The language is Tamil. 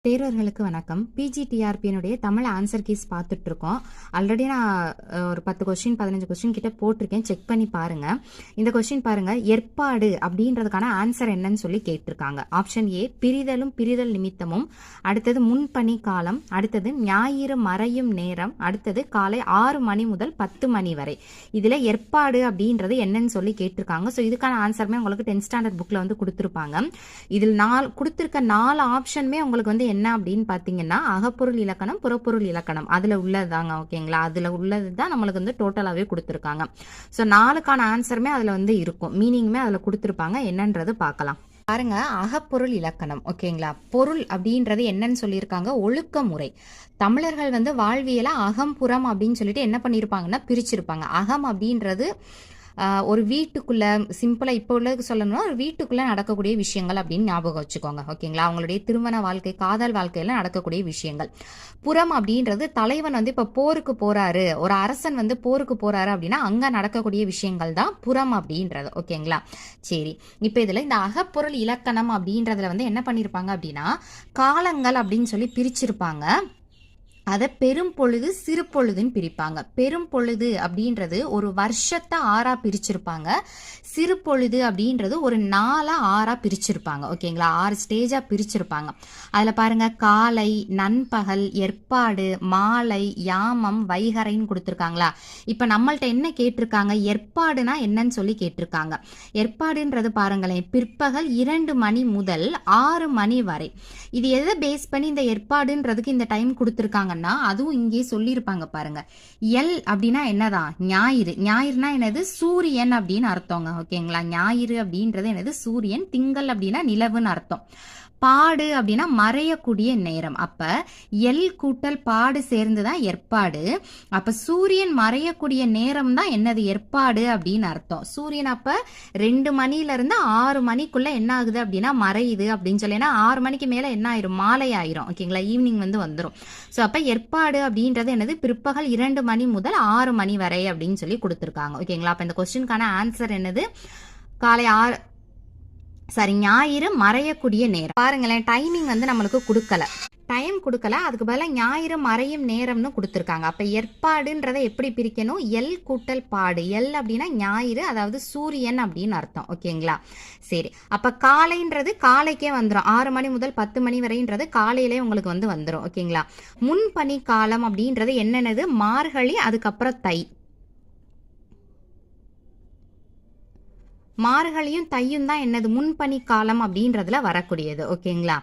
தேர்வர்களுக்கு வணக்கம். பிஜிடிஆர்பியினுடைய தமிழ் ஆன்சர் கீஸ் பார்த்துட்டு இருக்கோம். ஆல்ரெடி நான் ஒரு 10 கொஸ்டின் 15 கொஸ்டின் கிட்ட போட்டிருக்கேன், செக் பண்ணி பாருங்க. இந்த கொஸ்டின் பாருங்க, ஏற்பாடு அப்படின்றதுக்கான ஆன்சர் என்னன்னு சொல்லி கேட்டிருக்காங்க. ஆப்ஷன் ஏ பிரிதலும் பிரிதல் நிமித்தமும், அடுத்தது முன்பணி காலம், அடுத்தது ஞாயிறு மறையும் நேரம், அடுத்தது காலை 6 மணி முதல் 10 மணி வரை. இதுல ஏற்பாடு அப்படின்றது என்னன்னு சொல்லி கேட்டிருக்காங்க. ஸோ இதுக்கான ஆன்சருமே உங்களுக்கு 10th ஸ்டாண்டர்ட் புக்ல வந்து கொடுத்துருப்பாங்க. இதில் கொடுத்துருக்க 4 ஆப்ஷனுமே உங்களுக்கு வந்து என்ன அப்படின்னு பாத்தீங்கன்னா அகப்பொருள் இலக்கணம், புறப்பொருள் இலக்கணம் அதுல உள்ளதுதாங்க. ஓகேங்களா, அதுல உள்ளதுதான் நம்மளுக்கு வந்து டோட்டலாவே கொடுத்துருக்காங்க. ஸோ 4க்கான ஆன்சருமே அதுல வந்து இருக்கும், மீனிங்குமே அதுல கொடுத்துருப்பாங்க. என்னன்றது பார்க்கலாம் பாருங்க. அகப்பொருள் இலக்கணம். ஓகேங்களா, பொருள் அப்படின்றது என்னன்னு சொல்லியிருக்காங்க, ஒழுக்க முறை. தமிழர்கள் வந்து வாழ்வியல அகம் புறம் அப்படின்னு சொல்லிட்டு என்ன பண்ணியிருப்பாங்கன்னா பிரிச்சிருப்பாங்க. அகம் அப்படின்றது ஒரு வீட்டுக்குள்ள சிம்பிளா இப்போ உள்ளது சொல்லணும்னா ஒரு வீட்டுக்குள்ள நடக்கக்கூடிய விஷயங்கள் அப்படின்னு ஞாபகம் வச்சுக்கோங்க. ஓகேங்களா, அவங்களுடைய திருமண வாழ்க்கை, காதல் வாழ்க்கையில நடக்கக்கூடிய விஷயங்கள். புறம் அப்படின்றது தலைவன் வந்து இப்ப போருக்கு போறாரு, ஒரு அரசன் வந்து போருக்கு போறாரு அப்படின்னா அங்க நடக்கக்கூடிய விஷயங்கள் தான் புறம் அப்படின்றது. ஓகேங்களா, சரி. இப்ப இதுல இந்த அகப்பொருள் இலக்கணம் அப்படின்றதுல வந்து என்ன பண்ணிருப்பாங்க அப்படின்னா காலங்கள் அப்படின்னு சொல்லி பிரிச்சிருப்பாங்க. அதை பெரும் பொழுது சிறு பொழுதுன்னு பிரிப்பாங்க. பெரும் பொழுது அப்படின்றது ஒரு வருஷத்தை 6ஆ பிரிச்சிருப்பாங்க. சிறு பொழுது அப்படின்றது ஒரு 4ஆ 6ஆ பிரிச்சிருப்பாங்க. ஓகேங்களா, 6 ஸ்டேஜா பிரிச்சிருப்பாங்க. அதுல பாருங்க, காலை, நண்பகல், ஏற்பாடு, மாலை, யாமம், வைகரைன்னு கொடுத்துருக்காங்களா. இப்ப நம்மள்ட்ட என்ன கேட்டிருக்காங்க, ஏற்பாடுனா என்னன்னு சொல்லி கேட்டிருக்காங்க. ஏற்பாடுன்றது பாருங்களேன், பிற்பகல் 2 மணி முதல் 6 மணி வரை. இது எதை பேஸ் பண்ணி இந்த ஏற்பாடுன்றதுக்கு இந்த டைம் கொடுத்துருக்காங்க, அதுவும் இங்கே சொல்லியிருப்பாங்க பாருங்க. எல் அப்படின்னா என்னதான், ஞாயிறு. ஞாயிறுனா என்னது, சூரியன் அப்படின்னு அர்த்தங்க. ஓகேங்களா, ஞாயிறு அப்படின்றது என்னது, சூரியன். திங்கள் அப்படின்னா நிலவுன்னு அர்த்தம். பாடு அப்படின்னா மறையக்கூடிய நேரம். அப்ப எல் கூட்டல் பாடு சேர்ந்துதான் ஏற்பாடு. அப்ப சூரியன் மறையக்கூடிய நேரம் தான் என்னது, ஏற்பாடு அப்படின்னு அர்த்தம். சூரியன் அப்ப 2 மணில இருந்து 6 மணிக்குள்ள என்ன ஆகுது அப்படின்னா மறையுது அப்படின்னு சொல்லி, 6 மணிக்கு மேல என்ன ஆயிரும், மாலை ஆயிரும். ஓகேங்களா, ஈவினிங் வந்து வந்துடும். ஸோ அப்ப ஏற்பாடு அப்படின்றது என்னது, பிற்பகல் 2 மணி முதல் 6 மணி வரை அப்படின்னு சொல்லி கொடுத்துருக்காங்க. ஓகேங்களா, அப்ப இந்த கொஸ்டினுக்கான ஆன்சர் என்னது, காலை 6 ஞாயிறு மறையக்கூடிய நேரம். பாருங்களேன், டைமிங் வந்து நம்மளுக்கு கொடுக்கல, டைம் கொடுக்கல, அதுக்கு பதிலாக ஞாயிறு மறையும் நேரம்னு கொடுத்துருக்காங்க. அப்ப ஏற்பாடுன்றதை எப்படி பிரிக்கணும், எல் கூட்டல் பாடு. எல் அப்படின்னா ஞாயிறு, அதாவது சூரியன் அப்படின்னு அர்த்தம். ஓகேங்களா, சரி. அப்ப காலைன்றது காலைக்கே வந்துடும், 6 மணி முதல் 10 மணி வரைன்றது காலையிலே உங்களுக்கு வந்து வந்துடும். ஓகேங்களா, முன்பனி காலம் அப்படின்றது என்னென்னது, மார்கழி, அதுக்கப்புறம் தை. மார்கழியும் தையும் தான் என்னது, முன்பனி காலம் அப்படின்றதுல வரக்கூடியது. ஓகேங்களா,